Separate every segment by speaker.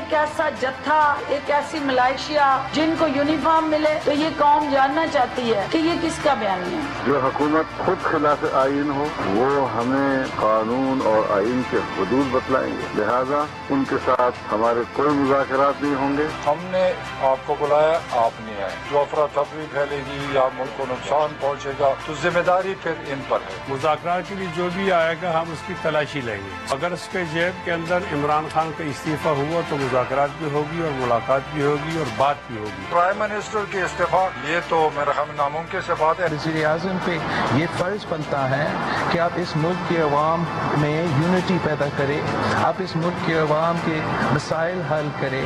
Speaker 1: ایک ایسا جتھا، ایک ایسی ملائشیا جن کو یونیفارم ملے تو یہ قوم جاننا چاہتی ہے کہ یہ کس کا بیان ہے۔
Speaker 2: جو حکومت خود خلاف آئین ہو وہ ہمیں قانون اور آئین کے حدود بتلائیں گے، لہذا ان کے ساتھ ہمارے کوئی مذاکرات نہیں ہوں گے۔
Speaker 3: ہم نے آپ کو بلایا، آپ نہیں آئے۔ جو افراتفری پھیلے گی یا ملک کو نقصان پہنچے گا تو ذمہ داری پھر ان پر ہے۔
Speaker 4: مذاکرات کے لیے جو بھی آئے گا ہم اس کی تلاشی لیں گے۔ اگر اس کے جیب کے اندر عمران خان کا استعفیٰ ہوا تو مذاکرات بھی ہوگی اور ملاقات بھی ہوگی اور بات بھی ہوگی۔
Speaker 3: پرائم منسٹر کے استعفیٰ یہ تو میرا خیال ناممکن سے بات ہے۔
Speaker 5: وزیر اعظم پہ یہ فرض بنتا ہے کہ آپ اس ملک کے عوام میں یونٹی پیدا کریں، آپ اس ملک کے عوام کے مسائل حل کریں۔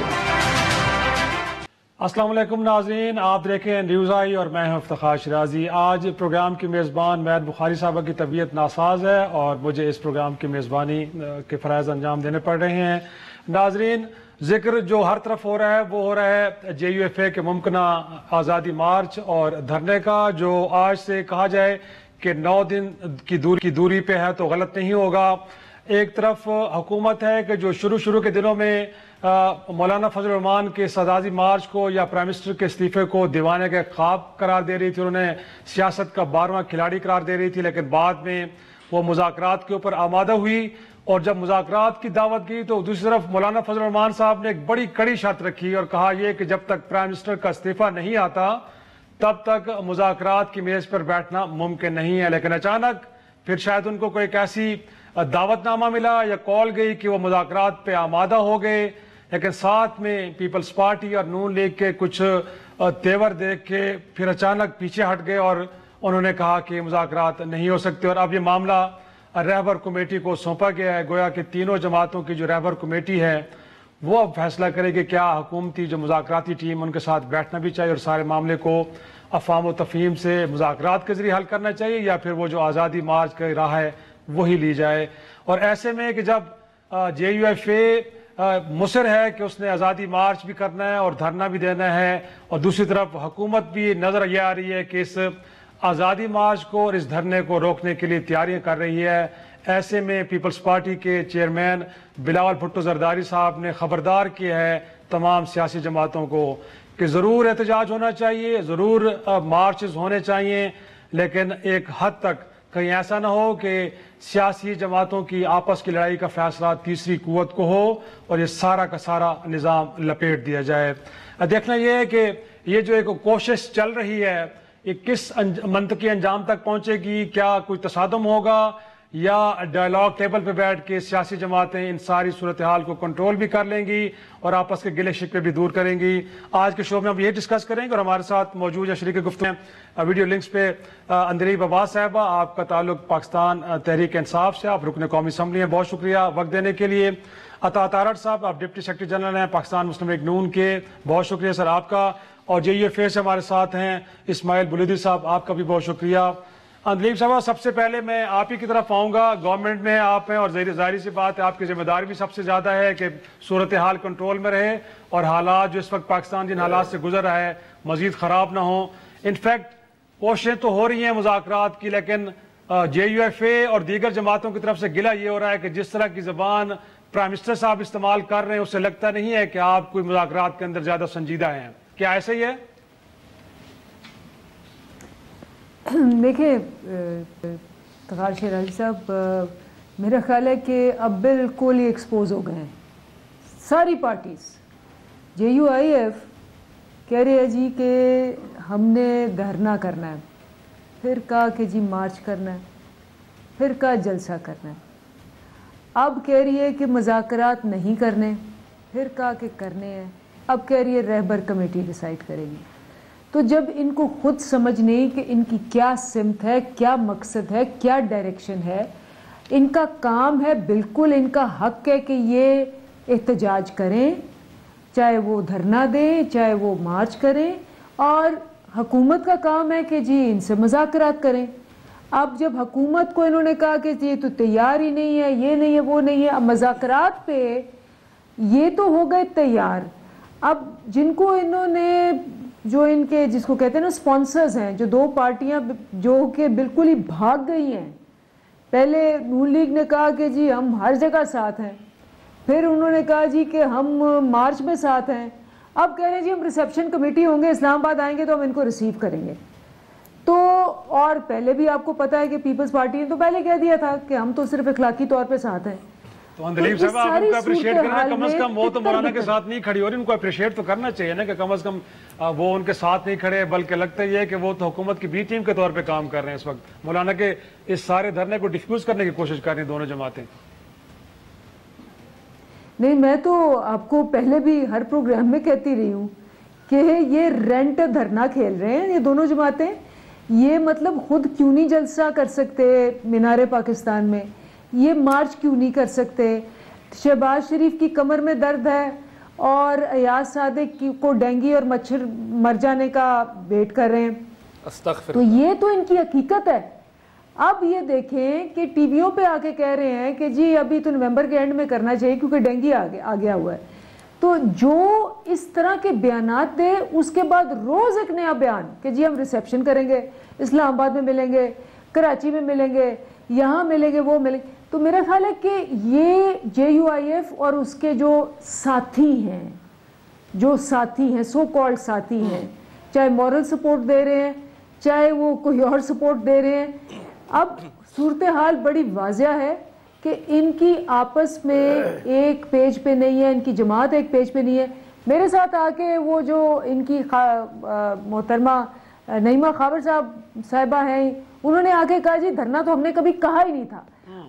Speaker 6: السلام علیکم ناظرین، آپ دیکھیں نیوز آئی اور میں ہوں افتخار شرازی۔ آج پروگرام کی میزبان مہر بخاری صاحبہ کی طبیعت ناساز ہے اور مجھے اس پروگرام کی میزبانی کے فرائض انجام دینے پڑ رہے ہیں۔ ناظرین، ذکر جو ہر طرف ہو رہا ہے وہ ہو رہا ہے جے یو ایف اے کے ممکنہ آزادی مارچ اور دھرنے کا، جو آج سے کہا جائے کہ 9 دن کی دوری پہ ہے تو غلط نہیں ہوگا۔ ایک طرف حکومت ہے کہ جو شروع کے دنوں میں مولانا فضل الرحمان کے آزادی مارچ کو یا پرائم منسٹر کے استعفے کو دیوانے کے خواب قرار دے رہی تھی، انہوں نے سیاست کا 12واں کھلاڑی قرار دے رہی تھی، لیکن بعد میں وہ مذاکرات کے اوپر آمادہ ہوئی اور جب مذاکرات کی دعوت کی تو دوسری طرف مولانا فضل الرحمان صاحب نے ایک بڑی کڑی شرط رکھی اور کہا یہ کہ جب تک پرائم منسٹر کا استعفیٰ نہیں آتا تب تک مذاکرات کی میز پر بیٹھنا ممکن نہیں ہے۔ لیکن اچانک پھر شاید ان کو کوئی ایک ایسی دعوت نامہ ملا یا کال گئی کہ وہ مذاکرات پہ آمادہ ہو گئے، لیکن ساتھ میں پیپلز پارٹی اور نون لیگ کے کچھ تیور دیکھ کے پھر اچانک پیچھے ہٹ گئے اور انہوں نے کہا کہ مذاکرات نہیں ہو سکتے، اور اب یہ معاملہ رہبر کمیٹی کو سونپا گیا ہے۔ گویا کہ تینوں جماعتوں کی جو رہبر کمیٹی ہے وہ اب فیصلہ کرے کہ کیا حکومتی جو مذاکراتی ٹیم ان کے ساتھ بیٹھنا بھی چاہیے اور سارے معاملے کو افہام و تفہیم سے مذاکرات کے ذریعے حل کرنا چاہیے، یا پھر وہ جو آزادی مارچ کی راہ ہے وہی لی جائے۔ اور ایسے میں کہ جب جے یو ایف اے مصر ہے کہ اس نے آزادی مارچ بھی کرنا ہے اور دھرنا بھی دینا ہے، اور دوسری طرف حکومت بھی نظر یہ آ رہی ہے کہ اس آزادی مارچ کو اور اس دھرنے کو روکنے کے لیے تیاریاں کر رہی ہے، ایسے میں پیپلز پارٹی کے چیئرمین بلاول بھٹو زرداری صاحب نے خبردار کیا ہے تمام سیاسی جماعتوں کو کہ ضرور احتجاج ہونا چاہیے، ضرور مارچز ہونے چاہیے، لیکن ایک حد تک کہیں ایسا نہ ہو کہ سیاسی جماعتوں کی آپس کی لڑائی کا فیصلہ تیسری قوت کو ہو اور یہ سارا کا سارا نظام لپیٹ دیا جائے۔ دیکھنا یہ ہے کہ یہ جو ایک کوشش چل رہی ہے یہ کس منطقی انجام تک پہنچے گی، کیا کوئی تصادم ہوگا یا ڈائلاگ ٹیبل پہ بیٹھ کے سیاسی جماعتیں ان ساری صورتحال کو کنٹرول بھی کر لیں گی اور آپس کے گلے شکوے بھی دور کریں گی۔ آج کے شو میں ہم یہ ڈسکس کریں گے اور ہمارے ساتھ موجود ہے شریک گفتگو ہیں ویڈیو لنکس پہ اندلیب عباس صاحبہ، آپ کا تعلق پاکستان تحریک انصاف سے، آپ رکن قومی اسمبلی ہیں، بہت شکریہ وقت دینے کے لیے۔ عطا تارڑ صاحب، آپ ڈپٹی سیکرٹری جنرل ہیں پاکستان مسلم لیگ نون کے، بہت شکریہ سر آپ کا۔ اور جے یو ایف اے سے ہمارے ساتھ ہیں اسماعیل بلودی صاحب، آپ کا بھی بہت شکریہ۔ اندلیب صاحبہ، سب سے پہلے میں آپ ہی کی طرف آؤں گا، گورنمنٹ میں آپ ہیں اور ظاہری سی بات ہے آپ کی ذمہ داری بھی سب سے زیادہ ہے کہ صورتحال کنٹرول میں رہے اور حالات جو اس وقت پاکستان جن حالات سے گزر رہا ہے مزید خراب نہ ہوں۔ انفیکٹ کوششیں تو ہو رہی ہیں مذاکرات کی، لیکن جے یو ایف اے اور دیگر جماعتوں کی طرف سے گلہ یہ ہو رہا ہے کہ جس طرح کی زبان پرائم منسٹر صاحب استعمال کر رہے ہیں اس سے لگتا نہیں ہے کہ آپ کوئی مذاکرات کے اندر زیادہ سنجیدہ ہیں، کیا ایسا ہی ہے؟
Speaker 7: دیکھیں افتخار شرازی صاحب، میرا خیال ہے کہ اب بالکل ہی ایکسپوز ہو گئے ہیں ساری parties. J U I F کہہ رہے ہیں جی کہ ہم نے دھرنا کرنا ہے، پھر کہا کہ جی مارچ کرنا ہے، پھر کہا جلسہ کرنا ہے، اب کہہ رہی ہے کہ مذاکرات نہیں کرنے، پھر کہا کہ کرنے ہیں، اب کہہ رہی ہے رہبر کمیٹی ڈیسائیڈ کرے گی۔ تو جب ان کو خود سمجھ نہیں کہ ان کی کیا سمت ہے، کیا مقصد ہے، کیا ڈائریکشن ہے، ان کا کام ہے، بالکل ان کا حق ہے کہ یہ احتجاج کریں، چاہے وہ دھرنا دیں، چاہے وہ مارچ کریں، اور حکومت کا کام ہے کہ جی ان سے مذاکرات کریں۔ اب جب حکومت کو انہوں نے کہا کہ یہ تو تیار ہی نہیں ہے، یہ نہیں ہے، وہ نہیں ہے، اب مذاکرات پہ یہ تو ہو گئے تیار۔ اب جن کو انہوں نے جو ان کے جس کو کہتے ہیں نا سپانسرز ہیں، جو دو پارٹیاں جو کہ بالکل ہی بھاگ گئی ہیں، پہلے نون لیگ نے کہا کہ جی ہم ہر جگہ ساتھ ہیں، پھر انہوں نے کہا جی کہ ہم مارچ میں ساتھ ہیں. اب کہہ رہے ہیں جی ہم ریسیپشن کمیٹی ہوں گے, اسلام آباد آئیں گے تو ہم ان کو ریسیو کریں گے. تو اور پہلے بھی آپ کو پتا ہے کہ پیپلز پارٹی نے تو پہلے کہہ دیا تھا کہ ہم تو صرف اخلاقی طور پہ ساتھ ہیں.
Speaker 6: تو اندلیب صاحب آپ ان کو اپریشیٹ کرنا, کم از کم وہ تو مولانا کے ساتھ نہیں کھڑی, اور ان کو اپریشیٹ تو کرنا چاہیے نا کہ کم از کم وہ ان کے ساتھ نہیں کھڑے, بلکہ لگتا یہ ہے کہ وہ تو حکومت کی بی ٹیم کے طور پہ کام کر رہے ہیں اس وقت. مولانا کے اس سارے دھرنے کو ڈیفیوز کرنے کی کوشش کر رہی ہیں دونوں جماعتیں.
Speaker 7: نہیں, میں تو آپ کو پہلے بھی ہر پروگرام میں کہتی رہی ہوں کہ یہ رینٹ دھرنا کھیل رہے ہیں یہ دونوں جماعتیں. یہ مطلب خود کیوں نہیں جلسہ کر سکتے مینار پاکستان میں, یہ مارچ کیوں نہیں کر سکتے. شہباز شریف کی کمر میں درد ہے اور ایاز صادق کو ڈینگی اور مچھر مر جانے کا ویٹ کر رہے ہیں.
Speaker 8: استغفر.
Speaker 7: تو یہ تو ان کی حقیقت ہے. اب یہ دیکھیں کہ ٹی ویوں پہ آ کے کہہ رہے ہیں کہ جی ابھی تو نومبر کے اینڈ میں کرنا چاہیے کیونکہ ڈینگی آ گیا ہوا ہے. تو جو اس طرح کے بیانات دے, اس کے بعد روز ایک نیا بیان کہ جی ہم ریسیپشن کریں گے, اسلام آباد میں ملیں گے, کراچی میں ملیں گے, یہاں ملیں گے, وہ ملیں گے. تو میرا خیال ہے کہ یہ جے یو آئی ایف اور اس کے جو ساتھی ہیں سو کالڈ ساتھی ہیں, چاہے مورل سپورٹ دے رہے ہیں چاہے وہ کوئی اور سپورٹ دے رہے ہیں, اب صورتحال بڑی واضح ہے کہ ان کی آپس میں ایک پیج پہ نہیں ہے, ان کی جماعت ایک پیج پہ نہیں ہے. میرے ساتھ آ کے وہ جو ان کی محترمہ نعیمہ خاور صاحبہ ہیں, انہوں نے آ کے کہا جی دھرنا تو ہم نے کبھی کہا ہی نہیں تھا.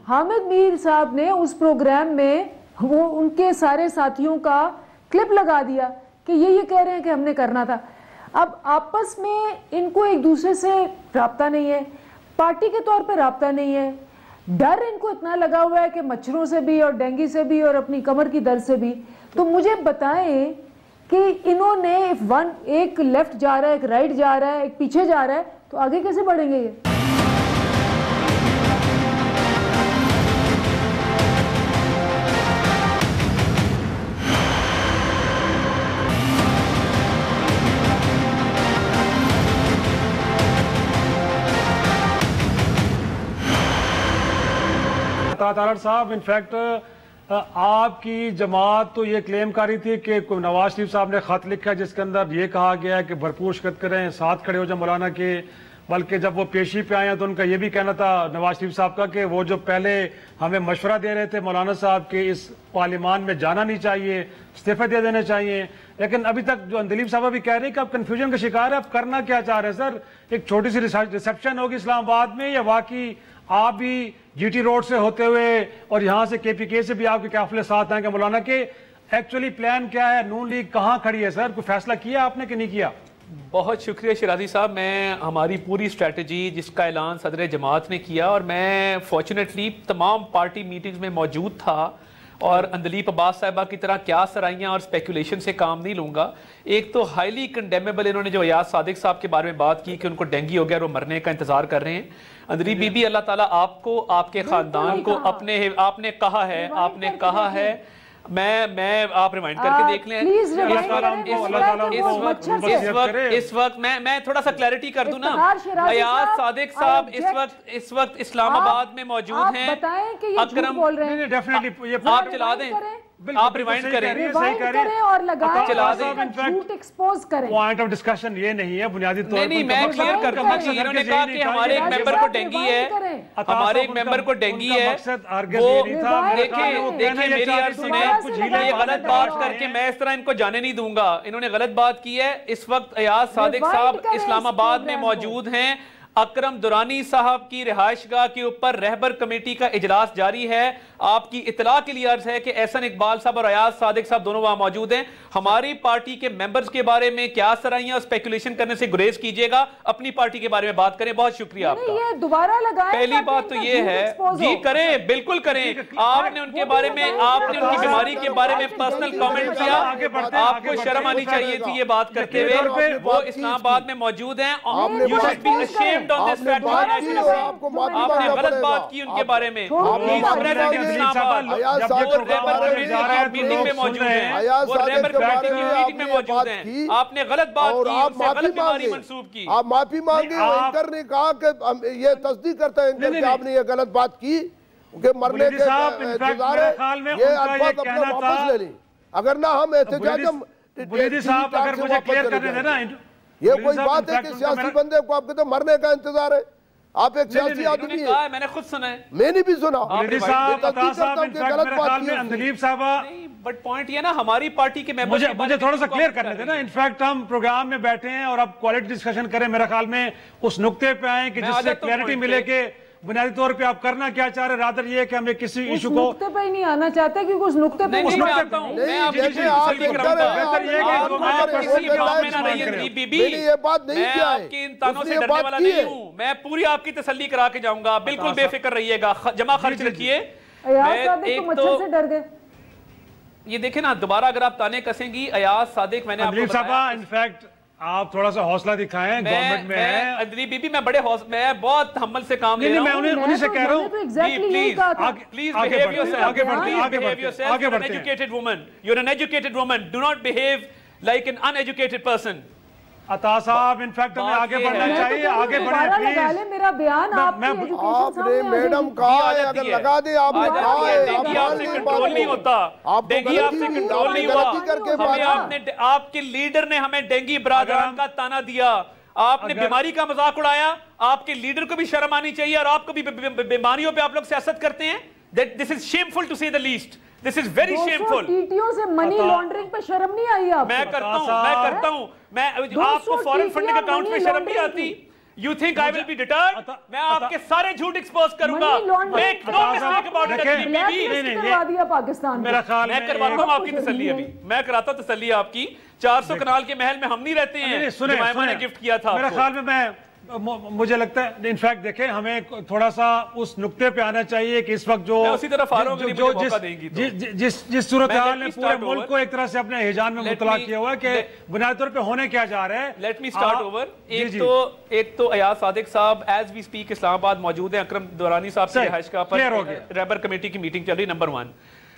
Speaker 7: حامد میر صاحب نے اس پروگرام میں وہ ان کے سارے ساتھیوں کا کلپ لگا دیا کہ یہ کہہ رہے ہیں کہ ہم نے کرنا تھا. اب آپس میں ان کو ایک دوسرے سے رابطہ نہیں ہے, پارٹی کے طور پہ رابطہ نہیں ہے. ڈر ان کو اتنا لگا ہوا ہے کہ مچھروں سے بھی اور ڈینگی سے بھی اور اپنی کمر کی درد سے بھی. تو مجھے بتائیں کہ انہوں نے ایک لیفٹ جا رہا ہے, ایک رائٹ جا رہا ہے, ایک پیچھے جا رہا ہے, تو آگے کیسے بڑھیں گے یہ؟
Speaker 6: طارق صاحب, انفیکٹ آپ کی جماعت تو یہ کلیم کر رہی تھی کہ نواز شریف صاحب نے خط لکھا ہے جس کے اندر یہ کہا گیا ہے کہ بھرپور شرکت کریں, ساتھ کھڑے ہو جائیں مولانا کے. بلکہ جب وہ پیشی پہ آئے ہیں تو ان کا یہ بھی کہنا تھا نواز شریف صاحب کا کہ وہ جو پہلے ہمیں مشورہ دے رہے تھے مولانا صاحب کے اس پارلیمان میں جانا نہیں چاہیے, استعفے دے دینے چاہیے. لیکن ابھی تک جو اندلیب صاحبہ بھی کہہ رہے ہیں کہ آپ کنفیوژن کا شکار ہے, آپ کرنا کیا چاہ رہے ہیں سر؟ ایک چھوٹی سی ریسیپشن ہوگی اسلام آباد میں, یا واقعی آپ بھی جی ٹی روڈ سے ہوتے ہوئے اور یہاں سے کے پی کے سے بھی آپ کے قافلے ساتھ آئیں گے مولانا کے؟ ایکچولی پلان کیا ہے, نون لیگ کہاں کھڑی ہے سر؟ کوئی فیصلہ کیا آپ نے کہ نہیں کیا؟
Speaker 8: بہت شکریہ شیرازی صاحب. میں ہماری پوری اسٹریٹجی جس کا اعلان صدر جماعت نے کیا, اور میں فارچونیٹلی تمام پارٹی میٹنگز میں موجود تھا, اور اندلیپ عباس صاحبہ کی طرح کیا سرائیاں اور اسپیکولیشن سے کام نہیں لوں گا. ایک تو ہائیلی کنڈیمیبل انہوں نے جو ایاز صادق صاحب کے بارے میں بات کی کہ ان کو ڈینگی ہو گیا اور وہ مرنے کا انتظار کر رہے ہیں. اندلیپ بی بی, اللہ تعالیٰ آپ کو, آپ کے خاندان کو آپ نے کہا ہے میں آپ ریمائنڈ کر کے دیکھ لیں اس وقت میں تھوڑا سا کلیئرٹی کر دوں نا. ایاز صادق صاحب اس وقت اسلام آباد میں موجود ہیں. اکرم آپ چلا دیں, آپ ریمائنڈ کریں
Speaker 7: اور
Speaker 8: چلا دیں.
Speaker 6: پوائنٹ آف ڈسکشن یہ نہیں ہے بنیادی طور پر.
Speaker 8: نہیں, میں کلیئر کر دوں کہ انہوں نے کہا کہ ہمارے ایک ممبر کو ڈینگی ہے, ہمارے ایک ممبر کو ڈینگی ہے. وہ دیکھیں میری عرض سنیں, یہ غلط بات کر کے میں اس طرح ان کو جانے نہیں دوں گا. انہوں نے غلط بات کی ہے. اس وقت ایاز صادق صاحب اسلام آباد میں موجود ہیں. اکرم درانی صاحب کی رہائش گاہ کے اوپر رہبر کمیٹی کا اجلاس جاری ہے. آپ کی اطلاع کے لیے عرض ہے کہ احسن اقبال صاحب اور ایاز صادق صاحب دونوں وہاں موجود ہیں. ہماری پارٹی کے ممبرز کے بارے میں کیا سرائیاں اور اسپیکولیشن کرنے سے گریز کیجئے گا, اپنی پارٹی کے بارے میں بات کریں. بہت شکریہ آپ کا. پہلی بات تو یہ ہے, جی کریں, بالکل کریں. آپ نے ان کے بارے میں, آپ نے ان کی بیماری کے بارے میں پرسنل کامنٹ کیا, آپ کو شرم آنی چاہیے تھی یہ بات کرتے ہوئے. وہ اسلام آباد میں موجود ہیں. You should be ashamed on this fact. آپ نے غلط بات کی ان کے بارے میں. آپ نے غلط بات کی, ان سے غلط بیماری منسوب کی.
Speaker 9: آپ معافی مانگے. اینکر نے کہا کہ یہ تصدیق کرتا ہے اینکر کہ آپ نے یہ غلط بات کی, کہ مرنے کے انتظار ہے، یہ الفاظ اپنا واپس لے لیں، اگر نہ ہم احتجاج
Speaker 6: بلیدی صاحب اگر مجھے کلیئر کرنے دیں نا،
Speaker 9: یہ کوئی بات ہے کہ سیاسی بندے کو آپ کہتے ہیں مرنے کا انتظار ہے؟ آپ ایک سیاسی آدمی ہیں،
Speaker 8: میں نے خود سنا ہے،
Speaker 9: میں نے بھی سنا،
Speaker 6: بلیدی صاحب عطا صاحب انفیکٹ میرے خیال میں اندلیب صاحبہ،
Speaker 8: بٹ پوائنٹ یہ نا ہماری پارٹی کے ممبر
Speaker 6: مجھے تھوڑا سا کلیئر کرنے دیں نا، انفیکٹ ہم پروگرام میں بیٹھے ہیں اور اب کوالٹی ڈسکشن کریں، میرے خیال میں اس نقطے پہ آئیں کہ جس سے کلیئرٹی ملے کہ بنیادی طور پہ آپ کرنا کیا چاہ رہے، رادر یہ کہ ہمیں کسی ایشو کو
Speaker 7: اس نقطے پہ ہی نہیں آنا چاہتے کیونکہ اس نقطے پہ
Speaker 8: نہیں میں آتا ہوں، میں آپ کی تسلی ان تانوں سے ڈرنے والا نہیں ہوں، میں پوری آپ کی تسلی کرا کے جاؤں گا، بالکل بے فکر رہیے گا، جمع خرچ رکھیے۔
Speaker 7: ایک تو سے ڈر گئے،
Speaker 8: یہ دیکھیں نا دوبارہ اگر آپ تانے کسیں گی، ایاز صادق میں نے آپ کو بتایا،
Speaker 6: انفیکٹ آپ تھوڑا سا حوصلہ دکھائیں، گورنمنٹ میں ہے
Speaker 8: ادلی بی بی، میں بڑے میں بہت حمل سے کام لے رہا ہوں،
Speaker 6: میں انہیں سے کہہ رہا ہوں
Speaker 8: please behave yourself, you're an educated woman, you're an educated woman, do not behave like an uneducated person۔
Speaker 6: عطا صاحب انفیکٹ ہمیں آگے بڑھنا چاہیے، آگے بڑھیں پلیز۔
Speaker 7: میرا بیان آپ
Speaker 9: نے میڈم کہا ہے، اگر لگا دے آپ نے کہا ہے،
Speaker 8: ڈینگی آپ سے کنٹرول نہیں ہوتا، ڈینگی آپ سے کنٹرول نہیں ہوا، آپ کے لیڈر نے ہمیں ڈینگی برادران کا تانا دیا، آپ نے بیماری کا مذاق اڑایا، آپ کے لیڈر کو بھی شرم آنی چاہیے، اور آپ کو بھی بیماریوں پہ آپ لوگ سیاست کرتے ہیں۔ This is shameful to say the least. This is very shameful.
Speaker 7: ٹیٹیوں سے منی لانڈرنگ پہ شرم نہیں آئی آپ کو؟
Speaker 8: میں کرتا ہوں، میں آپ کو فورن فنڈنگ اکاؤنٹ پہ شرم نہیں آتی؟ You think I will be deterred? میں آپ کے سارے جھوٹ ایکسپوز کروں گا، make no mistake about it۔ میں کرواتا ہوں آپ کی تسلی، ابھی میں کراتا ہوں تسلی آپ کی، 400 کنال کے محل میں ہم نہیں رہتے ہیں، جمائمہ نے گفٹ کیا تھا۔
Speaker 6: میرے خیال میں مجھے لگتا ہے انفیکٹ دیکھیں ہمیں تھوڑا سا اس نقطے پہ آنا چاہیے کہ اس وقت جو جس صورتحال نے پورے ملک کو ایک طرح سے اپنے ہیجان میں مبتلا کیا ہوا ہے کہ بنیادی طور پہ ہونے کیا جا رہا ہے۔
Speaker 8: Let me start over. ایک تو ایاز صادق صاحب ایز وی سپیک اسلام آباد موجود ہیں، اکرم دورانی صاحب سے رہائش کا ریبر کمیٹی کی میٹنگ چل رہی، نمبر 1۔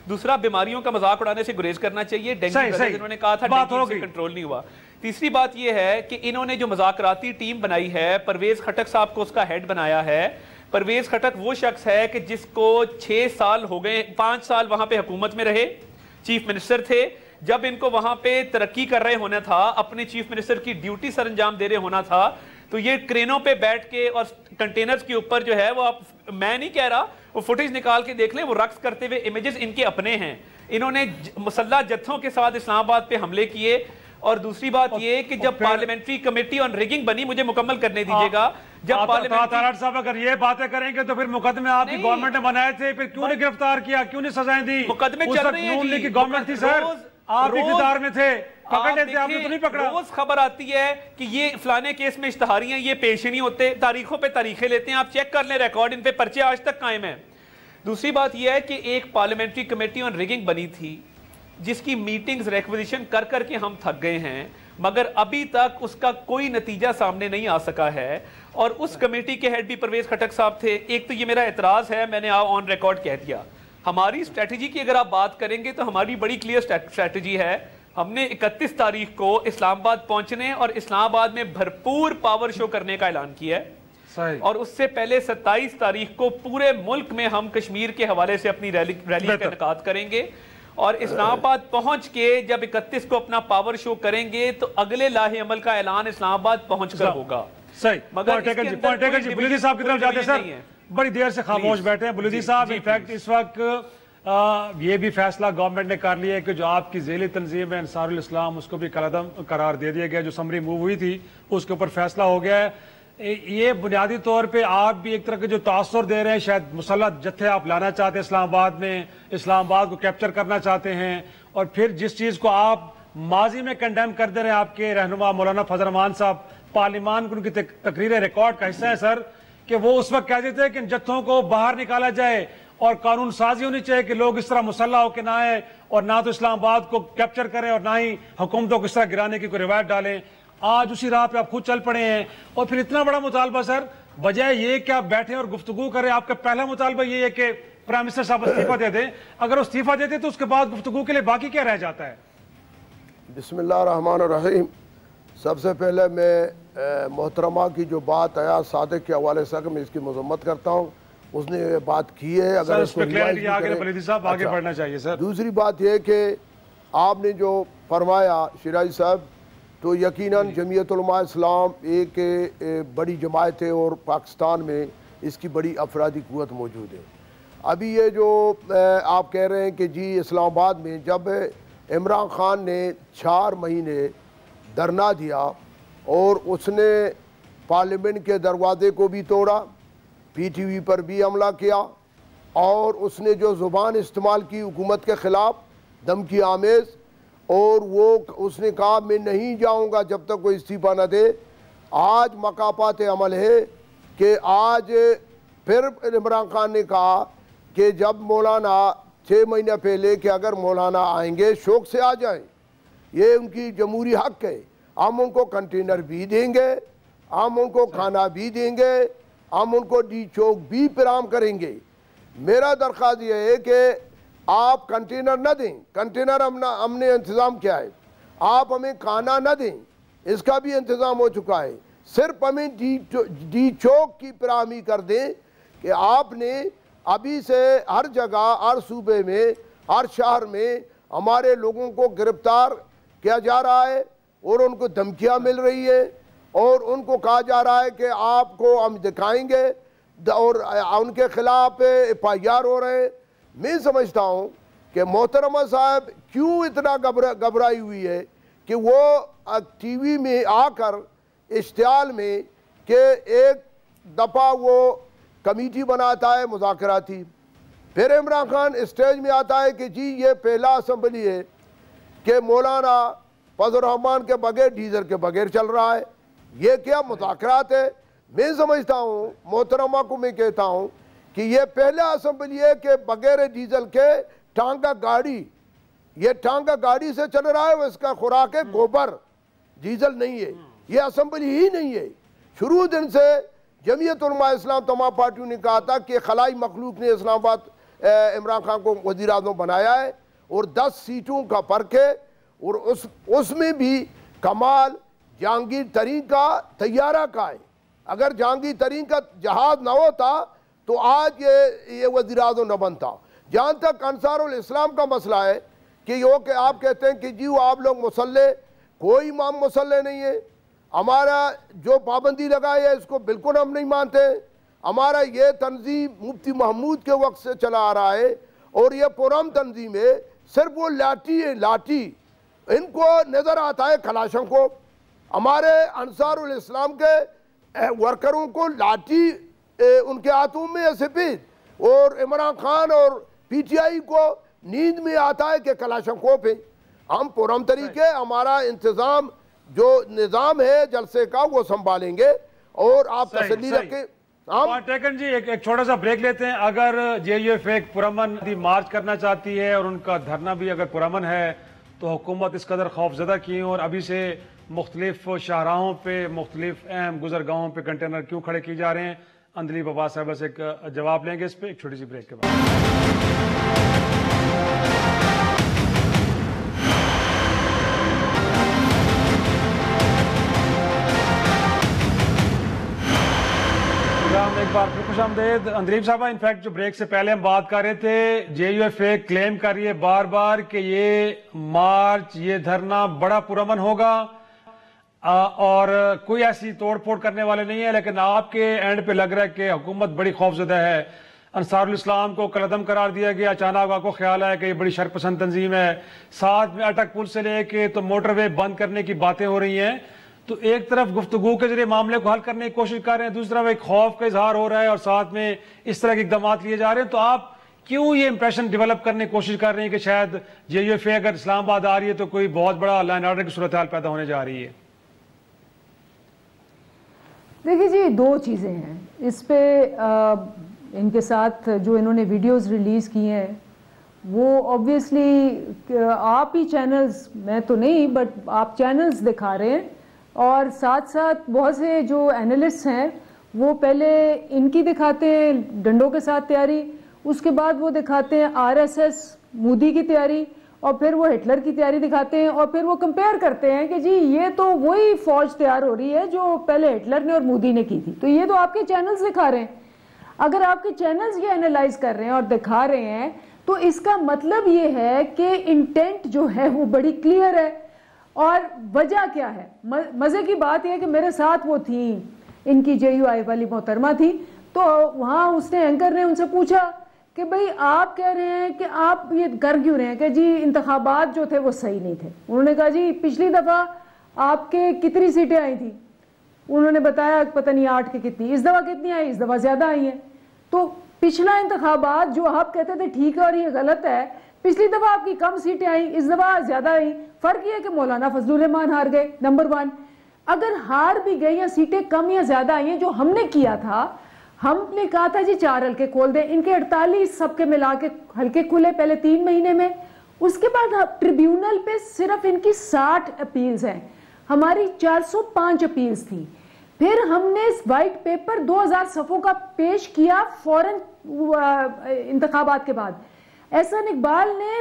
Speaker 8: دوسرا، بیماریوں کا مذاق اڑانے سے گریز کرنا چاہیے، ڈینگی انہوں نے کہا تھا ڈینگی سے کنٹرول نہیں ہوا۔ تیسری بات یہ ہے کہ انہوں نے جو مذاکراتی ٹیم بنائی ہے، پرویز خٹک صاحب کو اس کا ہیڈ بنایا ہے۔ پرویز خٹک وہ شخص ہے کہ جس کو 6 سال ہو گئے، 5 سال وہاں پہ حکومت میں رہے، چیف منسٹر تھے، جب ان کو وہاں پہ ترقی کر رہے ہونا تھا، اپنے چیف منسٹر کی ڈیوٹی سر انجام دے رہے ہونا تھا، تو یہ کرینوں پہ بیٹھ کے اور کنٹینرز کے اوپر جو ہے وہ، میں نہیں کہہ رہا، وہ فوٹیج نکال کے دیکھ لیں، وہ رقص کرتے ہوئے امیجز ان کے اپنے ہیں۔ انہوں نے مسلح جتھوں کے ساتھ اسلام آباد پہ حملے کیے۔ اور دوسری بات یہ کہ جب پارلیمنٹری کمیٹی آن ریگنگ بنی، مجھے مکمل کرنے دیجیے گا، جب
Speaker 6: پارلیمنٹ صاحب اگر یہ باتیں کریں گے تو پھر مقدمے آپ کی گورنمنٹ نے بنائے تھے، پھر کیوں نہیں گرفتار کیا، کیوں نہیں سزائیں دی؟
Speaker 8: مقدمے چل رہے ہیں جی،
Speaker 6: گورنمنٹ تھی سر، آپ اقتدار میں تھے، پکڑ لیتے آپ نے تو نہیں پکڑا۔
Speaker 8: روز خبر آتی ہے کہ یہ فلانے کیس میں اشتہاری ہیں، یہ پیش نہیں ہوتے، تاریخوں پہ تاریخیں لیتے ہیں، آپ چیک کر لیں ریکارڈ، ان پہ پرچے آج تک قائم ہیں۔ دوسری بات یہ ہے کہ ایک پارلیمنٹری کمیٹی آن ریگنگ بنی تھی، جس کی میٹنگز ریکویزیشن کر کے ہم تھک گئے ہیں، مگر ابھی تک اس کا کوئی نتیجہ سامنے نہیں آ سکا ہے، اور اس کمیٹی کے ہیڈ بھی پرویز خٹک صاحب تھے۔ ایک تو یہ میرا اعتراض ہے، میں نے آن ریکارڈ کہہ دیا، ہماری اسٹریٹجی کی اگر آپ بات کریں گے تو ہماری بڑی کلیئر اسٹریٹجی ہے۔ ہم نے 31 تاریخ کو اسلام آباد پہنچنے اور اسلام آباد میں بھرپور پاور شو کرنے کا اعلان کیا ہے، اور اس سے پہلے 27 تاریخ کو پورے ملک میں ہم کشمیر کے حوالے سے اپنی ریلی کا انعقاد کریں گے، اور اسلام آباد پہنچ کے جب 31 کو اپنا پاور شو کریں گے تو اگلے لاہے عمل کا اعلان اسلام آباد پہنچ کر ہوگا۔
Speaker 6: مگر بلودی صاحب کی طرف جاتے سر، بڑی دیر سے خاموش بیٹھے ہیں بلودی صاحب۔ انفیکٹ اس وقت یہ بھی فیصلہ گورنمنٹ نے کر لیا ہے کہ جو آپ کی ذیلی تنظیم ہے انصار الاسلام، اس کو بھی قلعدم قرار دے دیا گیا، جو سمری موو ہوئی تھی اس کے اوپر فیصلہ ہو گیا ہے۔ یہ بنیادی طور پہ آپ بھی ایک طرح کے جو تاثر دے رہے ہیں، شاید مسلح جتھے آپ لانا چاہتے ہیں اسلام آباد میں، اسلام آباد کو کیپچر کرنا چاہتے ہیں، اور پھر جس چیز کو آپ ماضی میں کنڈیم کر دے رہے ہیں، آپ کے رہنما مولانا فضل الرحمان صاحب پارلیمان کو ان کی تقریر ریکارڈ کا حصہ ہے سر، کہ وہ اس وقت کہتے تھے کہ ان جتھوں کو باہر نکالا جائے اور قانون سازی ہونی چاہیے کہ لوگ اس طرح مسلح ہو کے نہ آئے اور نہ تو اسلام آباد کو کیپچر کریں اور نہ ہی حکومتوں کو اس طرح گرانے کی کوئی روایت ڈالیں۔ آج اسی راہ پہ آپ خود چل پڑے ہیں، اور پھر اتنا بڑا مطالبہ سر، بجائے یہ کہ آپ بیٹھیں اور گفتگو کریں، آپ کا پہلا مطالبہ یہ ہے کہ پرائم منسٹر صاحب استعفیٰ دے دیں۔ اگر وہ استعفیٰ دیتے تو اس کے بعد گفتگو کے لیے باقی کیا رہ جاتا ہے؟
Speaker 9: بسم اللہ الرحمن الرحیم۔ سب سے پہلے میں محترمہ کی جو بات ایاز صادق کے حوالے سے میں اس کی مذمت کرتا ہوں۔ اس نے بات کی ہے. اگر اس کو
Speaker 6: آگے بڑھنا چاہیے سر.
Speaker 9: دوسری بات یہ کہ آپ نے جو فرمایا شیرازی صاحب, تو یقیناً جمعیت علماء اسلام ایک بڑی جماعت ہے اور پاکستان میں اس کی بڑی افرادی قوت موجود ہے. ابھی یہ جو آپ کہہ رہے ہیں کہ جی اسلام آباد میں جب عمران خان نے 4 مہینے دھرنا دیا اور اس نے پارلیمنٹ کے دروازے کو بھی توڑا, پی ٹی وی پر بھی حملہ کیا, اور اس نے جو زبان استعمال کی حکومت کے خلاف دھمکی آمیز, اور وہ اس نے کہا میں نہیں جاؤں گا جب تک کوئی استعفیٰ نہ دے. آج مقاپات عمل ہے کہ آج پھر عمران خان نے کہا کہ جب مولانا 6 مہینے پہلے کہ اگر مولانا آئیں گے شوق سے آ جائیں, یہ ان کی جمہوری حق ہے, ہم ان کو کنٹینر بھی دیں گے, ہم ان کو کھانا بھی دیں گے, ہم ان کو ڈی چوک بھی فراہم کریں گے. میرا درخواست یہ ہے کہ آپ کنٹینر نہ دیں, کنٹینر ہم نے انتظام کیا ہے, آپ ہمیں کھانا نہ دیں, اس کا بھی انتظام ہو چکا ہے, صرف ہمیں ڈی چوک کی فراہمی کر دیں کہ آپ نے ابھی سے ہر جگہ, ہر صوبے میں, ہر شہر میں ہمارے لوگوں کو گرفتار کیا جا رہا ہے اور ان کو دھمکیاں مل رہی ہے اور ان کو کہا جا رہا ہے کہ آپ کو ہم دکھائیں گے اور ان کے خلاف ایف آئی آر ہو رہے ہیں. میں سمجھتا ہوں کہ محترمہ صاحب کیوں اتنا گھبرائی ہوئی ہے کہ وہ ٹی وی میں آ کر اشتعال میں کہ ایک دفعہ وہ کمیٹی بناتا ہے مذاکراتی, پھر عمران خان اسٹیج میں آتا ہے کہ جی یہ پہلا اسمبلی ہے کہ مولانا فضل الرحمان کے بغیر ڈیزل کے بغیر چل رہا ہے, یہ کیا مذاکرات ہے. میں سمجھتا ہوں, محترمہ کو میں کہتا ہوں کہ یہ پہلا اسمبلی ہے کہ بغیر ڈیزل کے ٹانگا گاڑی, یہ ٹانگا گاڑی سے چل رہا ہے, اس کا خوراک ہے گوبر, ڈیزل نہیں ہے, یہ اسمبلی ہی نہیں ہے. شروع دن سے جمعیت علماء اسلام تمام پارٹیوں نے کہا تھا کہ خلائی مخلوق نے اسلام آباد عمران خان کو وزیر اعظم بنایا ہے اور 10 سیٹوں کا فرق ہے, اور اس میں بھی کمال جہانگیر ترین کا طیارہ کا ہے. اگر جہانگیر ترین کا جہاز نہ ہوتا تو آج یہ وزیر اعظم نہ بنتا. جہاں تک انصار الاسلام کا مسئلہ ہے کہ آپ کہتے ہیں کہ جی وہ آپ لوگ مسلح, کوئی امام مسلح نہیں ہے. ہمارا جو پابندی لگائی ہے اس کو بالکل ہم نہیں مانتے. ہمارا یہ تنظیم مفتی محمود کے وقت سے چلا آ رہا ہے اور یہ پرام تنظیم ہے, صرف وہ لاٹھی ہے, لاٹھی. ان کو نظر آتا ہے کلاشن کو, ہمارے انصار الاسلام کے ورکروں کو لاٹھی ان کے ہاتھوں میں سپید, اور عمران خان اور پی ٹی آئی کو نیند میں آتا ہے کہ کلاشن کوپ ہے. ہم پرام طریقے ہمارا انتظام جو نظام ہے جلسے کا وہ سنبھالیں گے, اور آپ تسلی رکھیں.
Speaker 6: ٹیکن جی ایک چھوٹا سا بریک لیتے ہیں. اگر جے یو ایف ایک پرامن مارچ کرنا چاہتی ہے اور ان کا دھرنا بھی اگر پرامن ہے تو حکومت اس قدر خوف زدہ کیوں اور ابھی سے مختلف شاہراہوں پہ, مختلف اہم گزرگاہوں پہ کنٹینر کیوں کھڑے کی جا رہے ہیں؟ اندلیب عباس صاحبہ سے ایک جواب لیں گے اس پہ ایک چھوٹی سی بریک کے بعد. ایک بار پھر خوش آمدید. اندلیب صاحبہ, انفیکٹ جو بریک سے پہلے ہم بات کر رہے تھے, جے یو ایف اے کلیم کر رہی ہے بار بار کہ یہ مارچ, یہ دھرنا بڑا پرامن ہوگا اور کوئی ایسی توڑ پھوڑ کرنے والے نہیں ہے, لیکن آپ کے اینڈ پہ لگ رہا ہے کہ حکومت بڑی خوفزدہ ہے. انصار الاسلام کو قلعدم قرار دیا گیا, اچانک آپ کو خیال ہے کہ یہ بڑی شرک پسند تنظیم ہے, ساتھ میں اٹک پل سے لے کے تو موٹر وے بند کرنے کی باتیں ہو رہی ہیں. تو ایک طرف گفتگو کے ذریعے معاملے کو حل کرنے کی کوشش کر رہے ہیں, دوسری طرف ایک خوف کا اظہار ہو رہا ہے اور ساتھ میں اس طرح کے اقدامات لیے جا رہے ہیں. تو آپ کیوں یہ امپریشن ڈیولپ کرنے کی کوشش کر رہے ہیں کہ شاید جے یو ایف اے اگر اسلام آباد آ رہی ہے تو کوئی بہت بڑا لا اینڈ آرڈر کی صورتحال پیدا ہونے جا رہی ہے؟
Speaker 7: دیکھیے جی, 2 چیزیں ہیں اس پہ. ان کے ساتھ جو انہوں نے ویڈیوز ریلیز کی ہیں وہ آبویسلی آپ ہی چینلز, میں تو نہیں بٹ آپ چینلز دکھا رہے ہیں, اور ساتھ ساتھ بہت سے جو اینالسٹ ہیں وہ پہلے ان کی دکھاتے ہیں ڈنڈوں کے ساتھ تیاری, اس کے بعد وہ دکھاتے ہیں آر ایس ایس مودی کی تیاری, اور پھر وہ ہٹلر کی تیاری دکھاتے ہیں, اور پھر وہ کمپیئر کرتے ہیں کہ جی یہ تو وہی فوج تیار ہو رہی ہے جو پہلے ہٹلر نے اور مودی نے کی تھی. تو یہ تو آپ کے چینلز دکھا رہے ہیں. اگر آپ کے چینلز یہ انالائز کر رہے ہیں اور دکھا رہے ہیں تو اس کا مطلب یہ ہے کہ انٹینٹ جو ہے وہ بڑی کلیئر ہے. اور وجہ کیا ہے؟ مزے کی بات یہ ہے کہ میرے ساتھ وہ تھیں، ان کی JUI والی محترمہ تھی، تو وہاں اس نے اینکر نے ان سے پوچھا کہ بھئی آپ کہہ رہے ہیں کہ آپ یہ کر کیوں رہے ہیں کہ جی انتخابات جو تھے وہ صحیح نہیں تھے. انہوں نے کہا جی پچھلی دفعہ آپ کے کتنی سیٹیں آئی تھیں؟ انہوں نے بتایا پتہ نہیں 8 کی کتنی، اس دفعہ کتنی آئی؟ اس دفعہ زیادہ آئی ہیں. تو پچھلا انتخابات جو آپ کہتے تھے ٹھیک ہے اور یہ غلط ہے، پچھلی دفعہ آپ کی کم سیٹیں آئیں، اس دفعہ زیادہ آئیں. فرق یہ ہے کہ مولانا فضل الرحمان ہار گئے نمبر 1. اگر ہار بھی گئی یا سیٹیں کم یا زیادہ آئی ہیں، جو ہم نے کیا تھا، ہم نے کہا تھا جی 4 حلقے کھول دیں. ان کے 48 سب کے ملا کے حلقے کھلے پہلے 3 مہینے میں. اس کے بعد ٹریبیونل پہ صرف ان کی 60 اپیلز ہیں، ہماری 405 اپیلز تھیں. پھر ہم نے اس وائٹ پیپر 2000 صفحوں کا پیش کیا فوراً انتخابات کے بعد. احسن اقبال نے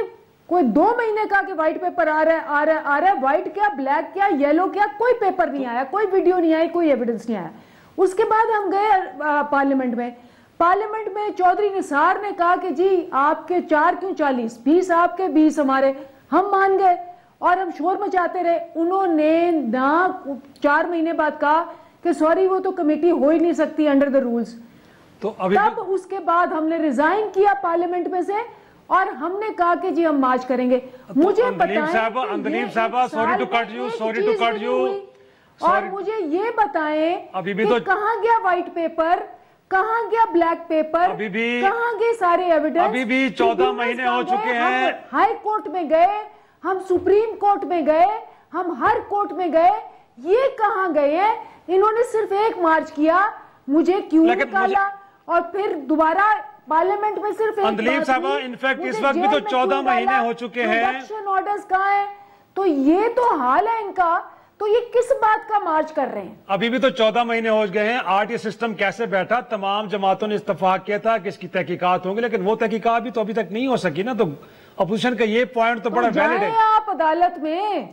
Speaker 7: کوئی 2 مہینے کہا کہ وائٹ پیپر آ رہا ہے. وائٹ کیا، بلیک کیا، یلو کیا، کوئی پیپر نہیں آیا، کوئی ویڈیو نہیں آئی، کوئی ایویڈنس نہیں آیا. اس کے بعد ہم گئے پارلیمنٹ میں چودھری نثار نے کہا کہ جی آپ کے 4 کیوں 40، 20 آپ کے 20 ہمارے. ہم مان گئے اور ہم شور مچاتے رہے. انہوں نے نہ 4 مہینے بعد کہا کہ سوری وہ تو کمیٹی ہو ہی نہیں سکتی انڈر دا رولز. تب اس کے بعد ہم نے ریزائن کیا پارلیمنٹ میں سے اور ہم نے کہا کہ جی ہم مارچ کریں گے. مجھے اور مجھے یہ بتائیں کہ کہاں گیا وائٹ پیپر، کہاں گیا بلیک پیپر، کہاں گئے سارے ایویڈنس؟
Speaker 6: ابھی بھی 14 مہینے ہو چکے ہیں.
Speaker 7: ہائی کورٹ میں گئے، ہم سپریم کورٹ میں گئے، ہم ہر کورٹ میں گئے، یہ کہاں گئے ہیں؟ انہوں نے صرف ایک مارچ کیا، مجھے کیوں نکالا؟ اور پھر دوبارہ پارلیمنٹ میں صرف ایک
Speaker 6: اندلیب صاحبہ انفیکٹ اس وقت بھی تو 14 مہینے ہو چکے ہیں.
Speaker 7: پروڈکشن آرڈرز کہاں ہیں؟ تو یہ تو حال ہے ان کا. تو یہ کس بات کا مارچ کر رہے ہیں؟
Speaker 6: ابھی بھی تو 14 مہینے ہو گئے ہیں. آج یہ سسٹم کیسے بیٹھا؟ تمام جماعتوں نے اتفاق کیا تھا کہ اس کی تحقیقات ہوں گی، لیکن وہ تحقیقات بھی تو ابھی تک نہیں ہو سکی نا. تو اپوزیشن کا یہ پوائنٹ تو بڑا ویلڈ ہے.
Speaker 7: آپ عدالت میں،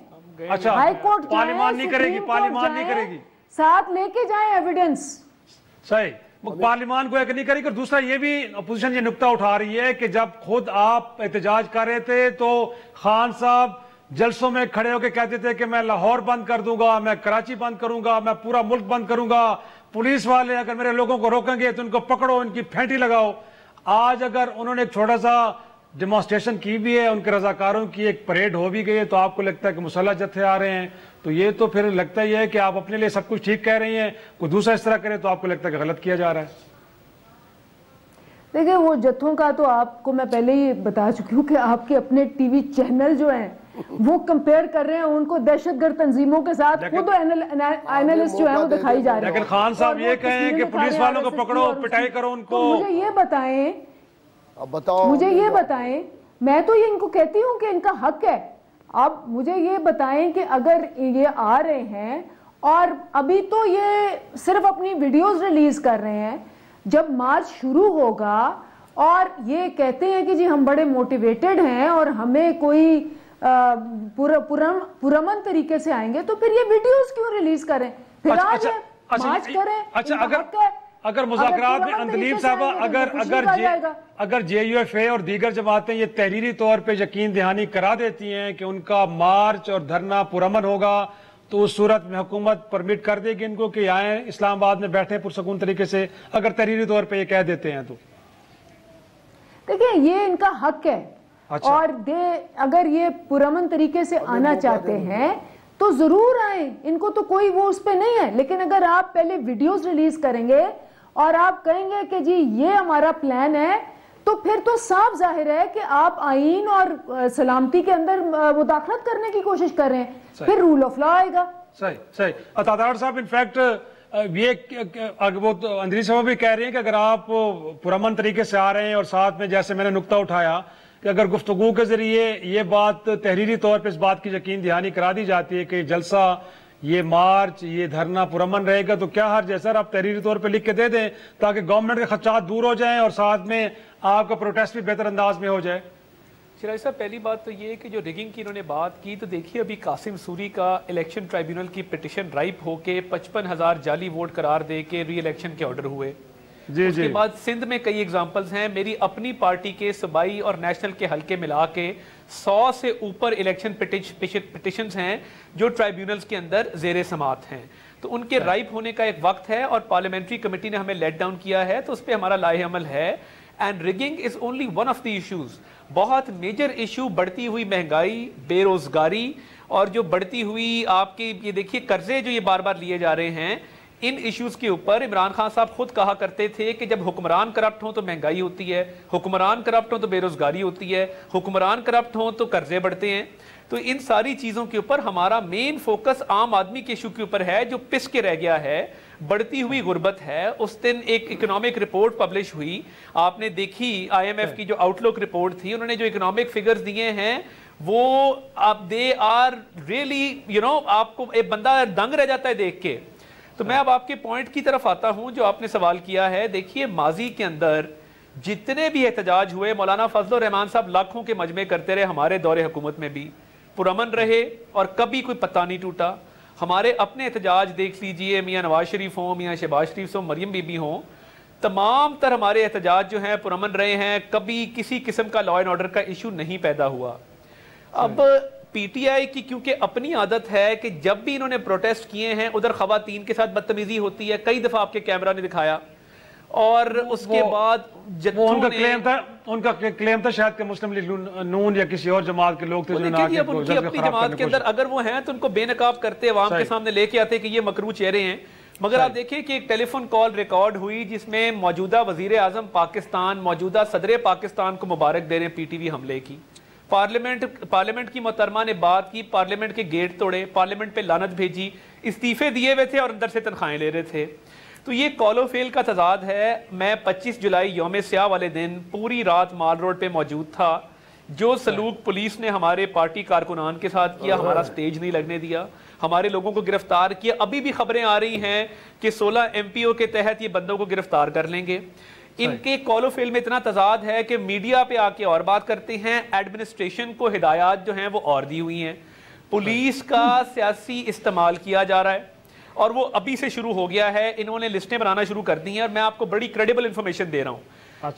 Speaker 6: اچھا
Speaker 7: ہائی کورٹ
Speaker 6: پارلیمان نہیں کرے گی، پارلیمان نہیں کرے گی،
Speaker 7: ساتھ لے کے جائیں ایویڈنس.
Speaker 6: صحیح، پارلیمان کو ایک نہیں کرے گی. اور دوسرا یہ بھی اپوزیشن یہ نکتہ اٹھا رہی ہے کہ جب خود آپ احتجاج کر رہے تھے تو خان صاحب جلسوں میں کھڑے ہو کے کہتے تھے کہ میں لاہور بند کر دوں گا، میں کراچی بند کروں گا، میں پورا ملک بند کروں گا، پولیس والے اگر میرے لوگوں کو روکیں گے تو ان کو پکڑو، ان کی پھینٹی لگاؤ. آج اگر انہوں نے ایک چھوٹا سا ڈیمانسٹریشن کی بھی ہے، ان کے رضاکاروں کی ایک پریڈ ہو بھی گئی ہے، تو آپ کو لگتا ہے کہ مسلح جتھے آ رہے ہیں، تو یہ تو پھر لگتا ہی ہے کہ آپ اپنے لیے سب کچھ ٹھیک کہہ رہی ہیں، کوئی دوسرا اس طرح کرے تو آپ کو لگتا ہے کہ غلط کیا جا رہا ہے.
Speaker 7: دیکھیں وہ جتھوں کا تو آپ کو میں پہلے ہی بتا چکی ہوں کہ آپ کے اپنے ٹی وی چینل جو ہیں وہ کمپیئر کر رہے ہیں ان کو دہشت گرد تنظیموں کے ساتھ. خود اینالسٹ جو ہیں وہ دکھائی جا رہے ہیں.
Speaker 6: لیکن خان صاحب یہ کہیں کہ پولیس والوں کو پکڑو، پٹائی کرو ان کو.
Speaker 7: مجھے یہ بتائیں، میں تو یہ ان کو کہتی ہوں کہ ان کا حق ہے. اب مجھے یہ بتائیں کہ اگر یہ آ رہے ہیں اور ابھی تو یہ صرف اپنی ویڈیوز ریلیز کر رہے ہیں، جب مارچ شروع ہوگا اور یہ کہتے ہیں کہ جی ہم بڑے موٹیویٹڈ ہیں اور ہمیں کوئی پرامن طریقے سے آئیں گے، تو پھر یہ ویڈیوز کیوں ریلیز کریں؟ پھر آج مارچ کریں.
Speaker 6: اچھا اگر مذاکرات میں اندلیب صاحبہ اگر JUFA اور دیگر جماعتیں یہ تحریری طور پہ یقین دہانی کرا دیتی ہیں کہ ان کا مارچ اور دھرنا پرامن ہوگا، تو اس صورت میں حکومت پرمٹ کر دے گی ان کو کہ آئیں اسلام آباد میں بیٹھیں پرسکون طریقے سے، اگر تحریری طور پہ یہ کہہ دیتے ہیں تو؟
Speaker 7: دیکھیں یہ ان کا حق ہے. اور اگر یہ پرامن طریقے سے آنا چاہتے ہیں تو ضرور آئیں، ان کو تو کوئی وہ اس پہ نہیں ہے. لیکن اگر آپ پہلے ویڈیوز ریلیز کریں گے اور آپ کہیں گے کہ جی یہ ہمارا پلان ہے، تو پھر تو صاف ظاہر ہے کہ آپ آئین اور سلامتی کے اندر مداخلت کرنے کی کوشش کر رہے ہیں. پھر رول آف لا آئے گا.
Speaker 6: صحیح. عطادار صاحب انفیکٹ یہ وہ اندری صاحب بھی کہہ رہے ہیں کہ اگر آپ پرامن طریقے سے آ رہے ہیں اور ساتھ میں جیسے میں نے نکتہ اٹھایا کہ اگر گفتگو کے ذریعے یہ بات تحریری طور پہ اس بات کی یقین دہانی کرا دی جاتی ہے کہ جلسہ، یہ مارچ، یہ دھرنا پرامن رہے گا، تو کیا حرج ہے سر؟ آپ تحریری طور پہ لکھ کے دے دیں تاکہ گورنمنٹ کے خدشات دور ہو جائیں اور ساتھ میں آپ کا پروٹیسٹ بھی بہتر انداز میں ہو جائے.
Speaker 8: شرائی صاحب پہلی بات تو یہ ہے کہ جو ریگنگ کی انہوں نے بات کی، تو دیکھیے ابھی قاسم سوری کا الیکشن ٹرائیبیونل کی پٹیشن رائپ ہو کے 55,000 جعلی ووٹ قرار دے کے ری الیکشن کے آرڈر ہوئے. اس کے بعد سندھ میں کئی ایگزامپلز ہیں. میری اپنی پارٹی کے صوبائی اور نیشنل کے حلقے ملا کے 100 سے اوپر الیکشن پٹیشنز ہیں جو ٹرائیبیونلز کے اندر زیر سماعت ہیں. تو ان کے رائپ ہونے کا ایک وقت ہے اور پارلیمنٹری کمیٹی نے ہمیں لیٹ ڈاؤن کیا ہے, تو اس پہ ہمارا لاہ عمل ہے. And rigging is only one of the issues. بہت میجر ایشو بڑھتی ہوئی مہنگائی, بے روزگاری اور جو بڑھتی ہوئی آپ کی یہ دیکھیے قرضے جو یہ بار بار لیے جا رہے ہیں, ان ایشوز کے اوپر عمران خان صاحب خود کہا کرتے تھے کہ جب حکمران کرپٹ ہوں تو مہنگائی ہوتی ہے, حکمران کرپٹ ہوں تو بے روزگاری ہوتی ہے, حکمران کرپٹ ہوں تو قرضے بڑھتے ہیں. تو ان ساری چیزوں کے اوپر ہمارا مین فوکس عام آدمی کے ایشو کے اوپر ہے جو پس کے رہ گیا ہے. بڑھتی ہوئی غربت ہے. اس دن ایک اکنامک رپورٹ پبلش ہوئی, آپ نے دیکھی IMF کی جو آؤٹ لک رپورٹ تھی, انہوں نے جو اکنامک فگرز دیے ہیں وہ دے آر ریئلی آپ کو ایک بندہ دنگ رہ جاتا ہے دیکھ کے. تو میں اب آپ کے پوائنٹ کی طرف آتا ہوں جو آپ نے سوال کیا ہے. دیکھیے ماضی کے اندر جتنے بھی احتجاج ہوئے, مولانا فضل الرحمان صاحب لاکھوں کے مجمع کرتے رہے, ہمارے دور حکومت میں بھی پرامن رہے اور کبھی کوئی پتہ نہیں ٹوٹا. ہمارے اپنے احتجاج دیکھ لیجئے, میاں نواز شریف ہوں, میاں شہباز شریف ہوں, مریم بی بی ہوں, تمام تر ہمارے احتجاج جو ہیں پرامن رہے ہیں. کبھی کسی قسم کا لا اینڈ آرڈر کا ایشو نہیں پیدا ہوا. اب پی ٹی آئی کی کیونکہ اپنی عادت ہے کہ جب بھی انہوں نے پروٹیسٹ کیے ہیں ادھر خواتین کے ساتھ بدتمیزی ہوتی ہے. کئی دفعہ آپ کے کیمرہ نے دکھایا. اور اس کے بعد
Speaker 6: ان کا کلیم تھا شاید کہ مسلم لیگ نون یا کسی اور جماعت کے لوگ تھے جو
Speaker 8: ان کی اپنی جماعت کے اندر اگر وہ ہیں تو ان کو بے نقاب کرتے عوام کے سامنے لے کے آتے کہ یہ مکروہ چہرے ہیں. مگر آپ دیکھیں کہ ایک ٹیلی فون کال ریکارڈ ہوئی جس میں موجودہ وزیر اعظم پاکستان, موجودہ صدر پاکستان کو مبارک دے رہے ہیں PTV حملے کی. پارلیمنٹ کی محترمہ نے بات کی, پارلیمنٹ کے گیٹ توڑے, پارلیمنٹ پہ لعنت بھیجی, استعفے دیے ہوئے تھے اور اندر سے تنخواہیں لے رہے تھے. تو یہ کال و فیل کا تضاد ہے. میں 25 جولائی یوم سیاہ والے دن پوری رات مال روڈ پہ موجود تھا. جو سلوک پولیس نے ہمارے پارٹی کارکنان کے ساتھ کیا, ہمارا سٹیج نہیں لگنے دیا, ہمارے لوگوں کو گرفتار کیا. ابھی بھی خبریں آ رہی ہیں کہ 16 MPO کے تحت یہ بندوں کو گرفتار کر لیں گے. ان کے کال و فیل میں اتنا تضاد ہے کہ میڈیا پہ آ کے اور بات کرتے ہیں, ایڈمنسٹریشن کو ہدایات جو ہیں وہ اور دی ہوئی ہیں, پولیس کا سیاسی استعمال کیا جا رہا ہے اور وہ ابھی سے شروع ہو گیا ہے. انہوں نے لسٹیں بنانا شروع کر دی ہیں اور میں آپ کو بڑی کریڈیبل انفارمیشن دے رہا ہوں.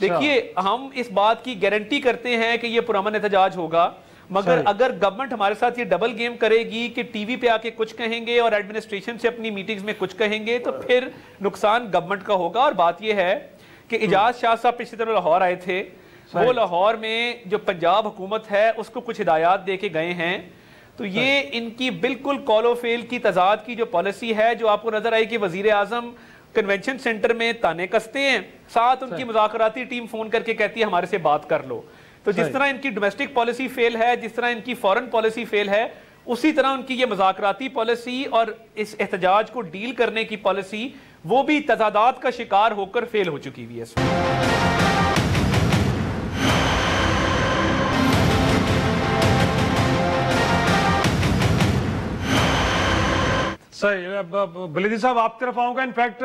Speaker 8: دیکھیے ہم اس بات کی گارنٹی کرتے ہیں کہ یہ پرامن احتجاج ہوگا, مگر اگر گورنمنٹ ہمارے ساتھ یہ ڈبل گیم کرے گی کہ ٹی وی پہ آ کے کچھ کہیں گے اور ایڈمنسٹریشن سے اپنی میٹنگز میں کچھ کہیں گے تو پھر نقصان گورنمنٹ کا ہوگا. اور بات یہ ہے کہ اجاز شاہ صاحب پچھلی طرح لاہور آئے تھے, وہ لاہور میں جو پنجاب حکومت ہے اس کو کچھ ہدایات دے کے گئے ہیں. تو یہ ان کی بالکل کال و فیل کی تضاد کی جو پالیسی ہے, جو آپ کو نظر آئی کہ وزیر اعظم کنونشن سینٹر میں تانے کستے ہیں, ساتھ ان کی مذاکراتی ٹیم فون کر کے کہتی ہے ہمارے سے بات کر لو. تو جس طرح ان کی ڈومیسٹک پالیسی فیل ہے, جس طرح ان کی فورن پالیسی فیل ہے, اسی طرح ان کی یہ مذاکراتی پالیسی اور اس احتجاج کو ڈیل کرنے کی پالیسی وہ بھی تضادات کا شکار ہو کر فیل ہو چکی ہوئی ہے.
Speaker 6: صحیح. بلیدی صاحب آپ طرف آؤں گا. انفیکٹ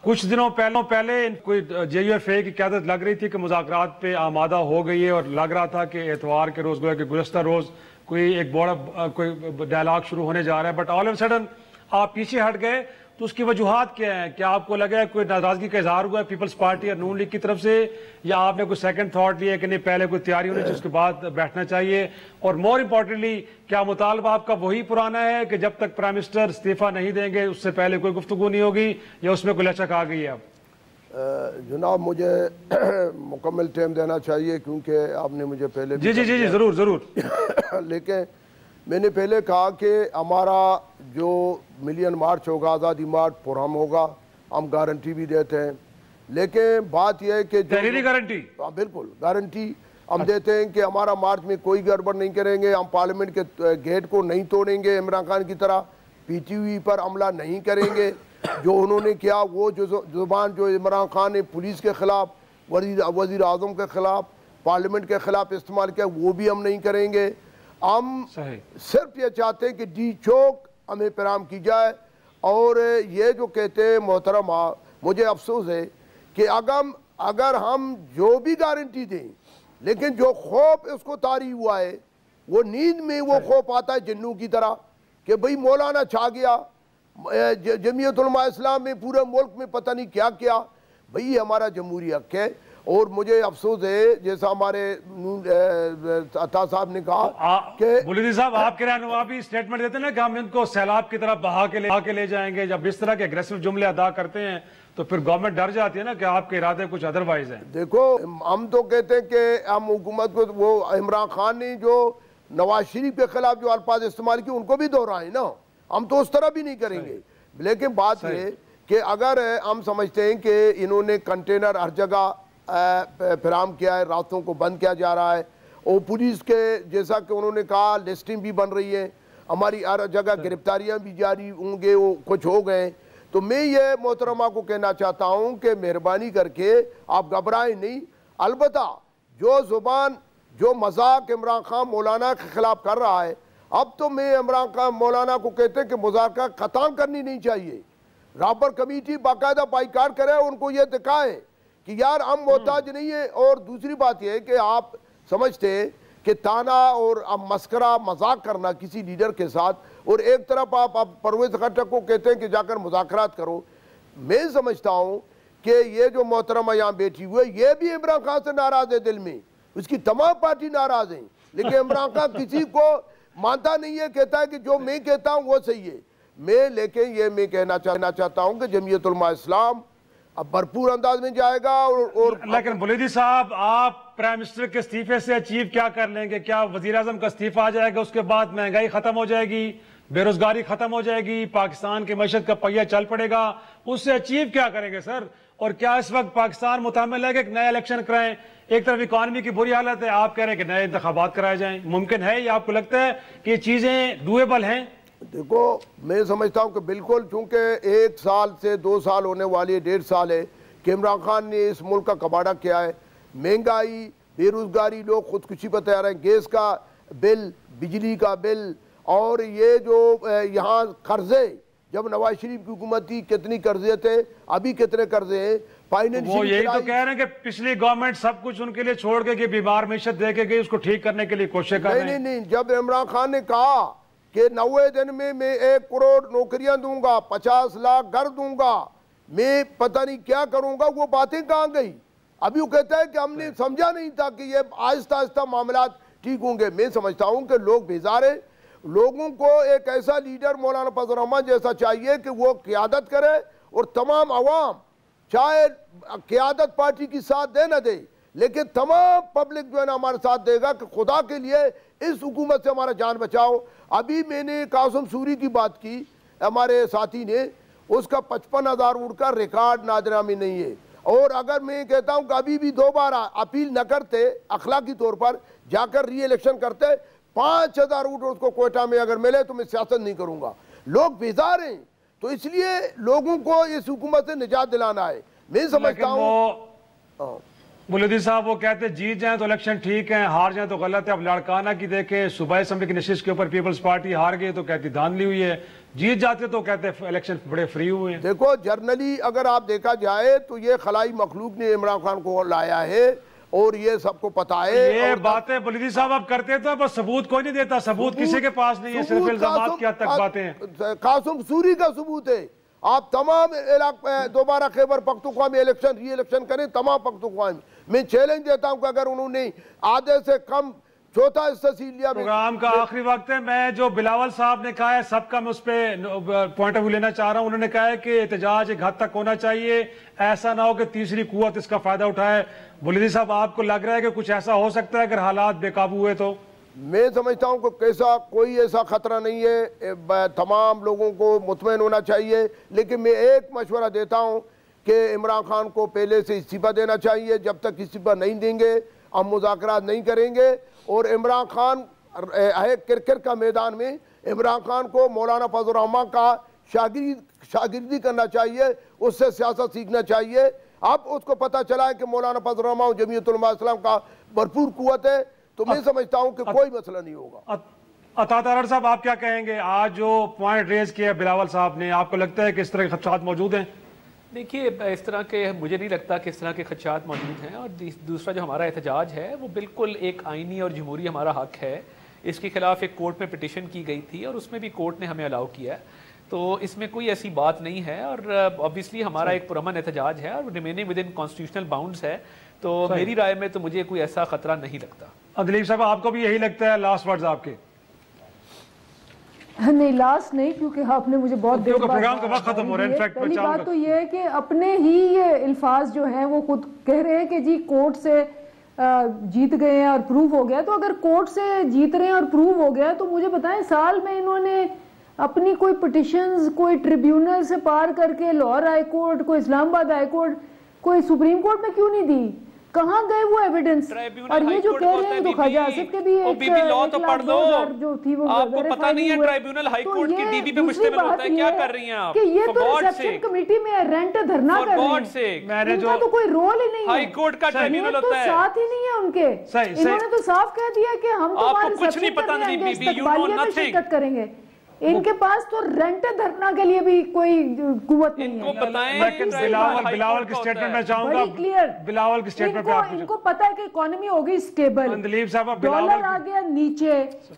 Speaker 6: کچھ دنوں پہلے کوئی JUFA کی قیادت لگ رہی تھی کہ مذاکرات پہ آمادہ ہو گئی ہے اور لگ رہا تھا کہ اتوار کے روز گویا کہ گزشتہ روز کوئی ایک بڑا کوئی ڈائلاگ شروع ہونے جا رہا ہے. بٹ آل آف سڈن آپ پیچھے ہٹ گئے, تو اس کی وجوہات کیا ہیں؟ کیا آپ کو لگا ہے کوئی ناراضگی کا اظہار ہوا ہے پیپلز پارٹی اور نون لیگ کی طرف سے, یا آپ نے کوئی سیکنڈ تھاٹ لیا کہ نہیں پہلے کوئی تیاری ہونی چاہیے اس کے بعد بیٹھنا چاہیے؟ اور مور امپورٹنٹلی کیا مطالبہ آپ کا وہی پرانا ہے کہ جب تک پرائم منسٹر استعفیٰ نہیں دیں گے اس سے پہلے کوئی گفتگو نہیں ہوگی, یا اس میں کوئی لچک آ گئی ہے؟ اب
Speaker 9: جناب مجھے مکمل ٹائم دینا چاہیے کیونکہ آپ نے مجھے پہلے
Speaker 6: جی ضرور
Speaker 9: لیکن میں نے پہلے کہا کہ ہمارا جو ملین مارچ ہوگا, آزادی مارچ پرہم ہوگا, ہم گارنٹی بھی دیتے ہیں. لیکن بات یہ ہے کہ
Speaker 6: تحریری گارنٹی,
Speaker 9: بالکل گارنٹی ہم دیتے ہیں کہ ہمارا مارچ میں کوئی گڑبڑ نہیں کریں گے, ہم پارلیمنٹ کے گیٹ کو نہیں توڑیں گے, عمران خان کی طرح PTV پر عملہ نہیں کریں گے. جو انہوں نے کیا وہ جو زبان جو عمران خان نے پولیس کے خلاف, وزیر اعظم کے خلاف, پارلیمنٹ کے خلاف استعمال کیا, وہ بھی ہم نہیں کریں گے. ہم صرف یہ چاہتے ہیں کہ ڈی چوک ہمیں پیغام کی جائے. اور یہ جو کہتے ہیں محترم, مجھے افسوس ہے کہ اگر ہم جو بھی گارنٹی دیں لیکن جو خوف اس کو طاری ہوا ہے, وہ نیند میں وہ خوف آتا ہے جنوں کی طرح کہ بھئی مولانا چھا گیا, جمعیت علماء اسلام میں پورے ملک میں پتہ نہیں کیا کیا, بھئی یہ ہمارا جمہوری حق ہے. اور مجھے افسوس ہے جیسا ہمارے عطا صاحب نے کہا کہ
Speaker 6: بلودی صاحب آپ کے رہنما بھی اسٹیٹمنٹ دیتے ہیں کہ ہم ان کو سیلاب کی طرف بہا کے لے جائیں گے. جب اس طرح کے اگریسو جملے ادا کرتے ہیں تو پھر گورنمنٹ ڈر جاتی ہے نا کہ آپ کے ارادے کچھ ادروائز ہیں.
Speaker 9: دیکھو ہم تو کہتے ہیں کہ ہم حکومت کو وہ عمران خان نے جو نواز شریف کے خلاف جو الفاظ استعمال کی ان کو بھی دہرائیں نا, ہم تو اس طرح بھی نہیں کریں گے. لیکن بات یہ کہ اگر ہم سمجھتے ہیں کہ انہوں نے کنٹینر ہر جگہ فراہم کیا ہے, راستوں کو بند کیا جا رہا ہے, اور پولیس کے جیسا کہ انہوں نے کہا لسٹنگ بھی بن رہی ہے, ہماری ہر جگہ گرفتاریاں بھی جاری ہوں گے, وہ کچھ ہو گئے, تو میں یہ محترمہ کو کہنا چاہتا ہوں کہ مہربانی کر کے آپ گھبرائیں نہیں. البتہ جو زبان جو مذاق عمران خان مولانا کے خلاف کر رہا ہے, اب تو میں عمران خان مولانا کو کہتے ہیں کہ مذاکرہ ختم کرنی نہیں چاہیے. رابر کمیٹی باقاعدہ بائیکاٹ کرے, ان کو یہ دکھائے کہ یار ہم محتاج نہیں ہیں. اور دوسری بات یہ ہے کہ آپ سمجھتے ہیں کہ تانا اور مسکرہ مذاق کرنا کسی لیڈر کے ساتھ, اور ایک طرف آپ پرویز خٹک کو کہتے ہیں کہ جا کر مذاکرات کرو. میں سمجھتا ہوں کہ یہ جو محترمہ یہاں بیٹھی ہوئے یہ بھی عمران خان سے ناراض ہے, دل میں اس کی تمام پارٹی ناراض ہیں, لیکن عمران خان کسی کو مانتا نہیں ہے, کہتا ہے کہ جو میں کہتا ہوں وہ صحیح ہے. لیکن یہ میں کہنا چاہتا ہوں کہ جمعیت علماء اسلام اب بھرپور انداز میں جائے گا. اور
Speaker 6: لیکن بلودی صاحب آپ پرائم منسٹر کے استعفے سے اچیو کیا کر لیں گے؟ کیا وزیر اعظم کا استعفیٰ آ جائے گا, اس کے بعد مہنگائی ختم ہو جائے گی, بے روزگاری ختم ہو جائے گی, پاکستان کی معیشت کا پہیہ چل پڑے گا, اس سے اچیو کیا کریں گے سر؟ اور کیا اس وقت پاکستان متحمل ہے کہ ایک نیا الیکشن کرائیں؟ ایک طرف اکانومی کی بری حالت ہے, آپ کہہ رہے ہیں کہ نئے انتخابات کرائے جائیں, ممکن ہے یہ؟ آپ کو لگتا ہے کہ یہ چیزیں ڈویبل ہیں؟
Speaker 9: دیکھو میں سمجھتا ہوں کہ بالکل, چونکہ 1 سال سے 2 سال ہونے والی 1.5 سال ہے کہ عمران خان نے اس ملک کا کباڑہ کیا ہے. مہنگائی, بے روزگاری, لوگ خودکشی پر تیار ہیں, گیس کا بل, بجلی کا بل, اور یہ جو یہاں قرضے, جب نواز شریف کی حکومت تھی کتنی قرضے تھے, ابھی کتنے قرضے ہیں.
Speaker 6: وہ یہی تو کہہ رہے ہیں کہ پچھلی گورنمنٹ سب کچھ ان کے لیے چھوڑ کے بیمار معیشت دے کے گئی, اس کو ٹھیک کرنے کے لیے کوشش کر رہے ہیں.
Speaker 9: نہیں, جب عمران خان نے کہا کہ 90 دن میں 1 کروڑ نوکریاں دوں گا, 50 لاکھ گھر دوں گا, میں پتہ نہیں کیا کروں گا, وہ باتیں کہاں گئی؟ ابھی وہ کہتا ہے کہ ہم نے سمجھا نہیں تھا کہ یہ آہستہ آہستہ معاملات ٹھیک ہوں گے. میں سمجھتا ہوں کہ لوگ بیزار ہیں. لوگوں کو ایک ایسا لیڈر مولانا فضل الرحمان جیسا چاہیے کہ وہ قیادت کرے, اور تمام عوام چاہے قیادت پارٹی کی ساتھ دے نہ دے, لیکن تمام پبلک جو ہے نا ہمارے ساتھ دے گا کہ خدا کے لیے اس حکومت سے ہمارا جان بچاؤ. ابھی میں نے قاسم سوری کی بات کی ہمارے ساتھی نے, اس کا 55,000 ووٹ کا ریکارڈ نادرہ میں نہیں ہے. اور اگر میں کہتا ہوں کہ ابھی بھی دوبارہ اپیل نہ کرتے, اخلاقی طور پر جا کر ری الیکشن کرتے, 5,000 ووٹ اس کو کوئٹہ میں اگر ملے تو میں سیاست نہیں کروں گا. لوگ بیزار ہیں, تو اس لیے لوگوں کو اس حکومت سے نجات دلانا ہے. میں سمجھتا ہوں
Speaker 6: بلودی صاحب وہ کہتے ہیں جیت جائیں تو الیکشن ٹھیک ہے, ہار جائیں تو غلط ہے. اب لاڑکانہ کی دیکھیں, صوبائی اسمبلی کی نشست کے اوپر پیپلز پارٹی ہار گئی تو کہتی دھاندلی ہوئی ہے, جیت جاتے تو کہتے ہیں الیکشن بڑے فری ہوئے ہیں.
Speaker 9: دیکھو جرنلی اگر آپ دیکھا جائے تو یہ خلائی مخلوق نے عمران خان کو لایا ہے, اور یہ سب کو پتا ہے.
Speaker 6: یہ باتیں بلودی صاحب آپ کرتے تو بس ثبوت کوئی نہیں دیتا, ثبوت کسی کے پاس نہیں ہے, صرف الزامات کی حد تک باتیں ہیں.
Speaker 9: قاسم سوری کا ثبوت ہے. آپ تمام علاقے دوبارہ خیبر پختونخوا میں الیکشن ری الیکشن کریں, تمام پختونخوا میں. میں چیلنج دیتا ہوں کہ اگر انہوں نے آدھے سے کم چوتھا حصہ سیٹ لیا.
Speaker 6: پروگرام کا آخری وقت ہے, میں جو بلاول صاحب نے کہا ہے سب کا میں اس پہ پوائنٹ آف ویو لینا چاہ رہا ہوں. انہوں نے کہا ہے کہ احتجاج ایک حد تک ہونا چاہیے, ایسا نہ ہو کہ تیسری قوت اس کا فائدہ اٹھائے. بلودی صاحب آپ کو لگ رہا ہے کہ کچھ ایسا ہو سکتا ہے اگر حالات بے قابو ہوئے تو؟
Speaker 9: میں سمجھتا ہوں کہ کوئی ایسا خطرہ نہیں ہے, تمام لوگوں کو مطمئن ہونا چاہیے. لیکن میں ایک مشورہ دیتا ہوں کہ عمران خان کو پہلے سے استعفیٰ دینا چاہیے. جب تک استعفیٰ نہیں دیں گے ہم مذاکرات نہیں کریں گے. اور عمران خان کرکٹ کا میدان میں عمران خان کو مولانا فضل الرحمان کا شاگردی کرنا چاہیے, اس سے سیاست سیکھنا چاہیے. اب اس کو پتہ چلا ہے کہ مولانا فضل الرحمان جمعیت علماء اسلام کا بھرپور قوت ہے, تو میں سمجھتا ہوں کہ کوئی مسئلہ نہیں ہوگا.
Speaker 6: عطا تارڑ صاحب آپ کیا کہیں گے؟ آج جو پوائنٹ ریز کیا بلاول صاحب نے, آپ کو لگتا ہے کہ اس طرح کے خدشات موجود ہیں؟
Speaker 8: دیکھیے اس طرح کے مجھے نہیں لگتا کہ اس طرح کے خدشات موجود ہیں. اور دوسرا جو ہمارا احتجاج ہے وہ بالکل ایک آئینی اور جمہوری ہمارا حق ہے. اس کے خلاف ایک کورٹ میں پٹیشن کی گئی تھی اور اس میں بھی کورٹ نے ہمیں الاؤ کیا ہے. تو اس میں کوئی ایسی بات نہیں ہے، اور obviously ہمارا ایک پرامن احتجاج ہے اور remaining with in constitutional bounds ہے، تو میری رائے میں تو مجھے کوئی ایسا خطرہ نہیں لگتا۔
Speaker 6: دلیپ صاحب آپ کو بھی یہی لگتا ہے؟ لاسٹ ورڈز آپ کے؟
Speaker 7: نہیں لاسٹ نہیں، کیونکہ آپ نے مجھے بہت دیر بعد
Speaker 6: پروگرام کا وقت ختم ہو رہا ہے۔ انفیکٹ
Speaker 7: پہلی بات تو یہ ہے کہ اپنے ہی یہ الفاظ جو ہیں وہ خود کہہ رہے ہیں کہ جی کورٹ سے جیت گئے ہیں اور پروف ہو گیا، تو اگر کورٹ سے جیت رہے ہیں اور پروف ہو گیا تو مجھے بتائیں سال میں انہوں نے اپنی کوئی پٹیشنز کوئی ٹریبیونل سے پار کر کے لاہور ہائی کورٹ، کوئی اسلام آباد ہائی کورٹ، کوئی سپریم کورٹ میں کیوں نہیں دی؟ کہاں گئے وہ ایویڈنس؟ اور یہ جو کہہ رہے ہیں تو خواجہ آصف کے بھی
Speaker 8: بی بی لا تو پڑھ لو، آپ کو پتہ نہیں ہے ٹرائیبیونل ہائی کورٹ کی ڈی بی پہ مشتمل ہوتا ہے، کیا کر رہی ہیں آپ؟
Speaker 7: کہ یہ تو ریسیپشن کمیٹی میں رینٹ دھرنا کر رہے ہیں، ان کا تو کوئی رول ہی نہیں ہے،
Speaker 8: ہائی کورٹ کا ٹرائیبیونل ہوتا ہے،
Speaker 7: ساتھ ہی نہیں ہے ان کے۔ انہوں نے تو صاف کہہ دیا کہ ہم تمہارے ریسیپشن کرنے آئیں گے، استقبالیہ میں شرکت کریں گے۔ ان کے پاس تو رینٹ دھرنا کے لیے بھی کوئی قوت نہیں ہے۔
Speaker 6: بلاول کی سٹیٹمنٹ میں چاہوں گا، بلاول کی سٹیٹمنٹ پہ
Speaker 7: ان کو پتا ہے کہ اکانومی ہوگی سٹیبل، ڈالر آ گیا نیچے،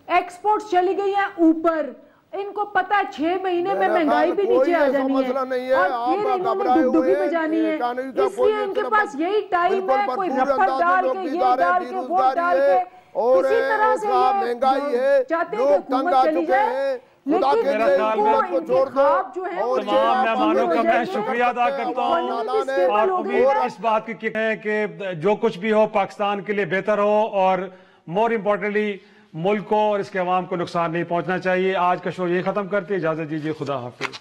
Speaker 7: ایکسپورٹس چلی گئی ہیں اوپر، ان کو پتا ہے 6 مہینے میں مہنگائی بھی نیچے آ جانی ہے اور پھر انہوں نے ڈگڈگی بجانی ہے، اس لیے ان کے پاس یہی ٹائم ہے، کوئی رپٹ ڈال کے یہ ڈال کے وہ ڈال کے اسی طرح سے یہ چاہتے ہیں کہ حکومت چلی جائے۔ لیکن
Speaker 6: تمام مہمانوں کا میں شکریہ ادا کرتا ہوں اور امید اس بات کی ہے کہ جو کچھ بھی ہو پاکستان کے لیے بہتر ہو اور مور امپورٹنٹلی ملک کو اور اس کے عوام کو نقصان نہیں پہنچنا چاہیے۔ آج کا شو یہ ختم کرتے، اجازت دیجیے، خدا حافظ۔